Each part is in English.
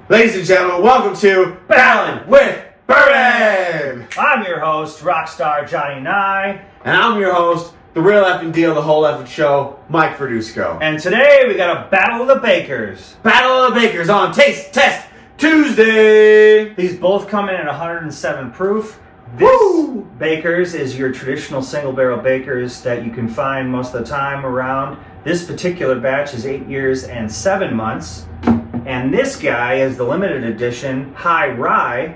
Ladies and gentlemen, welcome to Ballin' with Bourbon! I'm your host, Rockstar Johnny Nye. And I'm your host, the real effing deal, the whole effing show, Mike Verdusco. And today we got a Battle of the Bakers. Battle of the Bakers on Taste Test Tuesday! These both come in at 107 proof. Woo! Bakers is your traditional single barrel Bakers that you can find most of the time around. This particular batch is 8 years and 7 months. And this guy is the limited edition Rye,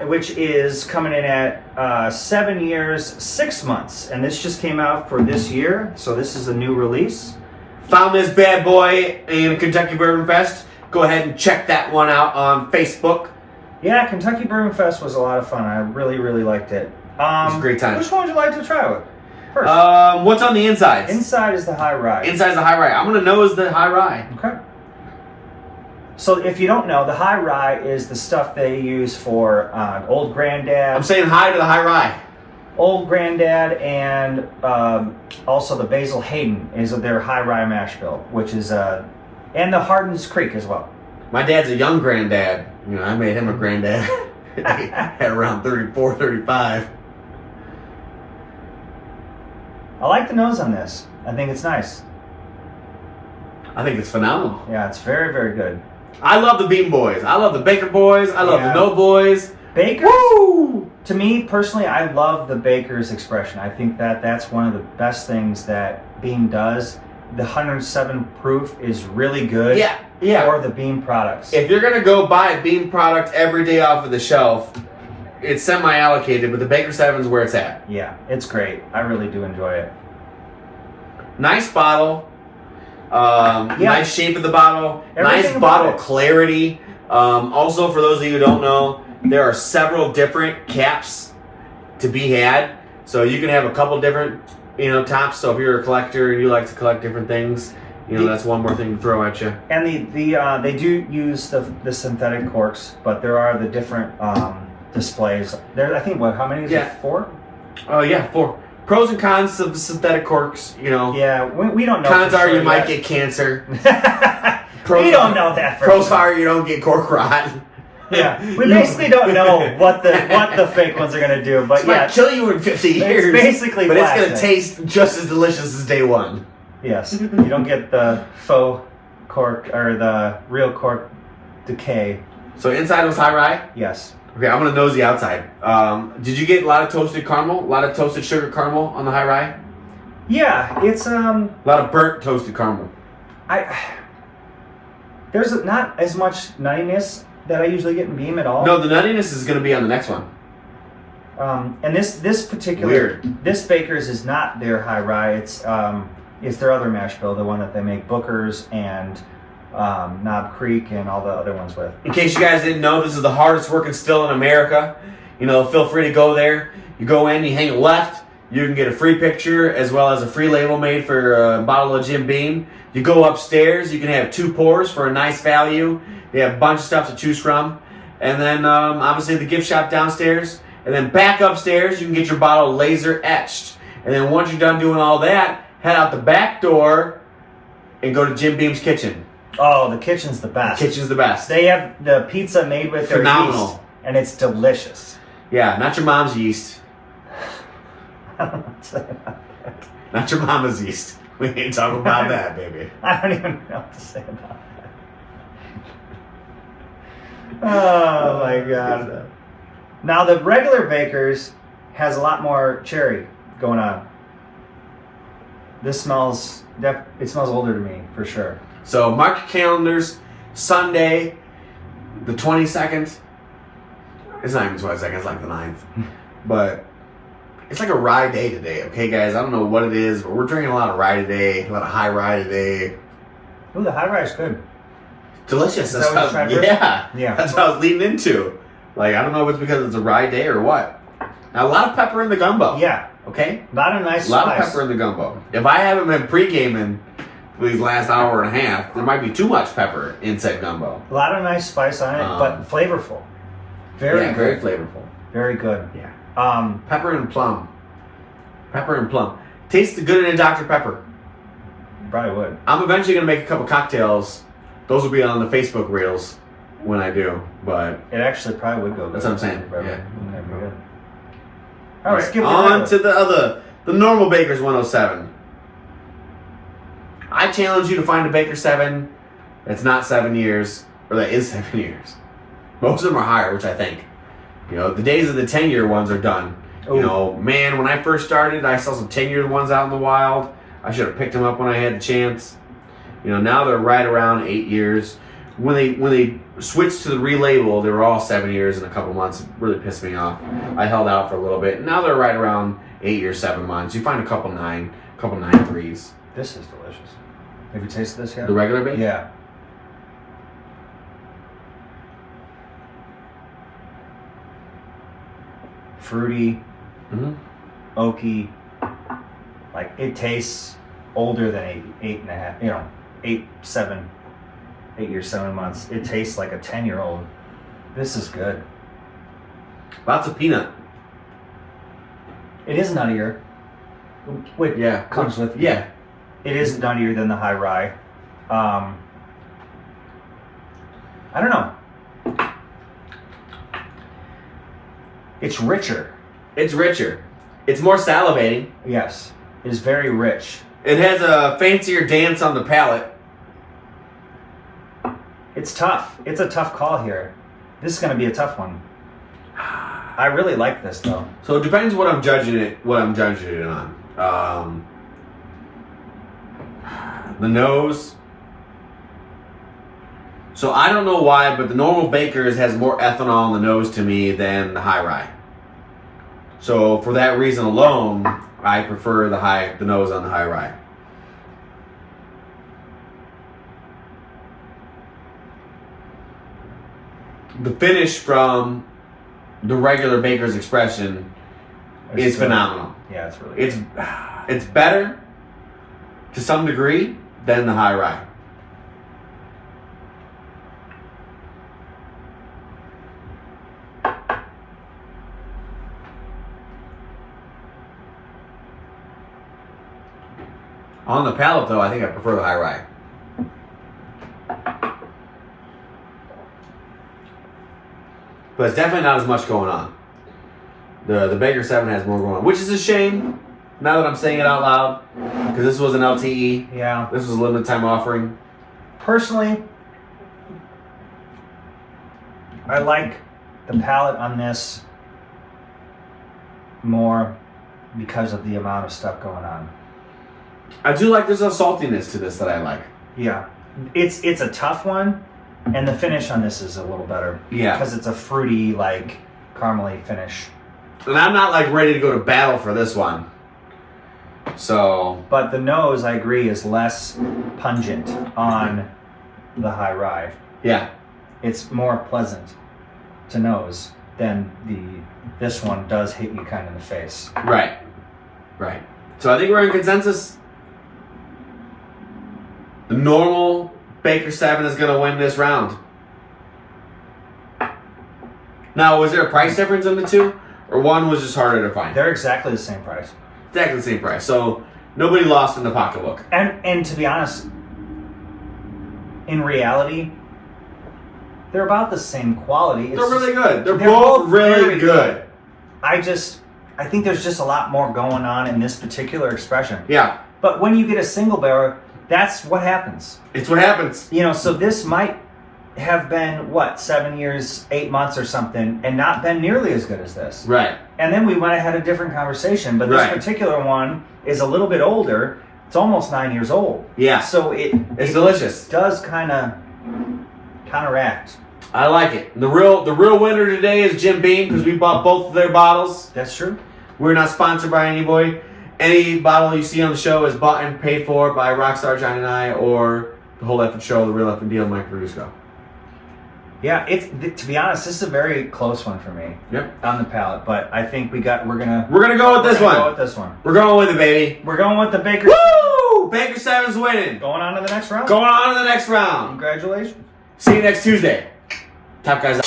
which is coming in at 7 years, 6 months. And this just came out for this year, so this is a new release. Found this bad boy in Kentucky Bourbon Fest. Go ahead and check that one out on Facebook. Yeah, Kentucky Bourbon Fest was a lot of fun. I really, really liked it. It was a great time. Which one would you like to try with first? What's on the insides? Inside is the Rye. Inside's the Rye. I'm gonna nose the Rye. Okay. So if you don't know, the Rye is the stuff they use for Old Granddad. I'm saying hi to the Rye. Old Granddad and also the Basil Hayden is their Rye mash bill, which is and the Hardin's Creek as well. My dad's a young granddad. You know, I made him a granddad at around 34, 35. I like the nose on this. I think it's nice. I think it's phenomenal. Yeah, it's very, very good. I love the Bean Boys. I love the Baker Boys. I love the No Boys. Bakers? Woo! To me, personally, I love the Baker's expression. I think that's one of the best things that Beam does. The 107 proof is really good for the Beam products. If you're going to go buy a Beam product every day off of the shelf, it's semi-allocated, but the Baker 7's where it's at. Yeah, it's great. I really do enjoy it. Nice bottle. Nice shape of the bottle. Everything nice bottle clarity. Also, for those of you who don't know, there are several different caps to be had. So you can have a couple different tops. So if you're a collector and you like to collect different things, that's one more thing to throw at you. And they do use the synthetic corks, but there are the different displays. There, I think, how many is it? 4? Oh, yeah, 4. Pros and cons of the synthetic corks, Yeah, we don't know. Cons are you might get cancer. We don't know that for Pros are you don't get cork rot. Yeah, we basically don't know what the fake ones are gonna do, but it might kill you in 50 years. It's basically but plastic. It's gonna taste just as delicious as day one. Yes, you don't get the faux cork or the real cork decay. So inside was Rye? Yes. Okay, I'm gonna nose the outside. Did you get a lot of toasted caramel? A lot of toasted sugar caramel on the Rye? Yeah, it's a lot of burnt toasted caramel. There's not as much nuttiness that I usually get in Beam at all. No, the nuttiness is gonna be on the next one. And this particular this Baker's is not their Rye. It's their other mash bill, the one that they make Booker's and Knob Creek and all the other ones with. In case you guys didn't know, this is the hardest working still in America. Feel free to go there. You go in, you hang it left. You can get a free picture as well as a free label made for a bottle of Jim Beam. You go upstairs, you can have 2 pours for a nice value. They have a bunch of stuff to choose from. And then obviously the gift shop downstairs. And then back upstairs, you can get your bottle laser etched. And then once you're done doing all that, head out the back door and go to Jim Beam's kitchen. Oh, the kitchen's the best. The kitchen's the best. They have the pizza made with their yeast, and it's delicious. Yeah, not your mom's yeast. Not your mama's yeast. We ain't talking about that, baby. I don't even know what to say about that. Oh my god. Now the regular Baker's has a lot more cherry going on. This smells older to me for sure. So mark your calendars. Sunday, the 22nd. It's not even 22nd, it's like the 9th. But it's like a Rye day today, okay, guys? I don't know what it is, but we're drinking a lot of Rye today, a lot of Rye today. Ooh, the Rye is good. Delicious. Is that what you're trying to Yeah. That's what I was leading into. Like, I don't know if it's because it's a Rye day or what. Now, a lot of pepper in the gumbo. Yeah. Okay? A lot of nice spice. A lot of pepper in the gumbo. If I haven't been pre-gaming for these last hour and a half, there might be too much pepper in said gumbo. A lot of nice spice on it, but flavorful. Very good. Very flavorful. Very good. Yeah. Pepper and plum. Pepper and plum. Tastes good in a Dr. Pepper. Probably would. I'm eventually going to make a couple cocktails. Those will be on the Facebook reels. when I do, but It actually probably would go good. that's what I'm saying. Bourbon. Yeah. That'd be good. All let's right, give it on a to the normal Baker's 107. I challenge you to find a Baker 7 that's not 7 years, or that is 7 years. Most of them are higher, which I think. You know, the days of the 10-year ones are done. Ooh. You know, man, when I first started, I saw some 10-year ones out in the wild. I should have picked them up when I had the chance. You know, now they're right around 8 years. When they switched to the relabel, they were all 7 years in a couple months. It really pissed me off. I held out for a little bit. Now they're right around 8 years, 7 months. You find a couple 9.3s. This is delicious. Have you tasted this yet? The regular Baker? Yeah. Fruity, oaky. Like it tastes older than 8.5. You know, 8 years, 7 months. It tastes like a 10-year-old. This is good. Lots of peanut. It is nuttier. Wait, Yeah. comes with Yeah. It is nuttier than the high rye. I don't know. It's richer. It's richer. It's more salivating. Yes, it is very rich. It has a fancier dance on the palate. It's tough. It's a tough call here. This is going to be a tough one. I really like this though. So it depends what I'm judging it on. The nose. So I don't know why, but the normal Baker's has more ethanol in the nose to me than the high rye. So for that reason alone, I prefer the nose on the high rye. The finish from the regular Baker's Expression is good. phenomenal. Yeah, it's really good. It's better to some degree than the high rye. On the palate, though, I think I prefer the high rye. But it's definitely not as much going on. The Baker 7 has more going on, which is a shame, now that I'm saying it out loud, because this was an LTE. Yeah. This was a limited time offering. Personally, I like the palate on this more because of the amount of stuff going on. I do like there's a saltiness to this that I like. Yeah. It's a tough one, and the finish on this is a little better. Yeah. Because it's a fruity, like, caramely finish. And I'm not like ready to go to battle for this one. So. But the nose, I agree, is less pungent on the high rye. Yeah. It's more pleasant to nose than this one does hit you kind of in the face. Right. Right. So I think we're in consensus. The normal Baker 7 is going to win this round. Now, was there a price difference in the two? Or one was just harder to find? They're exactly the same price. Exactly the same price. So nobody lost in the pocketbook. And to be honest, in reality, they're about the same quality. They're really good. They're they're both both really very good. I think there's just a lot more going on in this particular expression. Yeah. But when you get a single barrel, that's what happens. It's what happens. You know, so this might have been, 7 years, 8 months or something, and not been nearly as good as this. Right. And then we might have had a different conversation. But this Right. particular one is a little bit older. It's almost 9 years old. Yeah. So It's delicious. does kind of counteract. I like it. The real winner today is Jim Beam because we bought both of their bottles. That's true. We're not sponsored by anybody. Any bottle you see on the show is bought and paid for by Rockstar Johnny and I, or the whole effing show, the real effing deal, Mike Verdusco. Yeah, to be honest, this is a very close one for me. Yep. On the palate, but I think we're gonna go with this one. Go with this one. We're going with it, baby. We're going with the Baker. Woo! Baker 7's winning. Going on to the next round. Going on to the next round. Congratulations. See you next Tuesday. Top guys.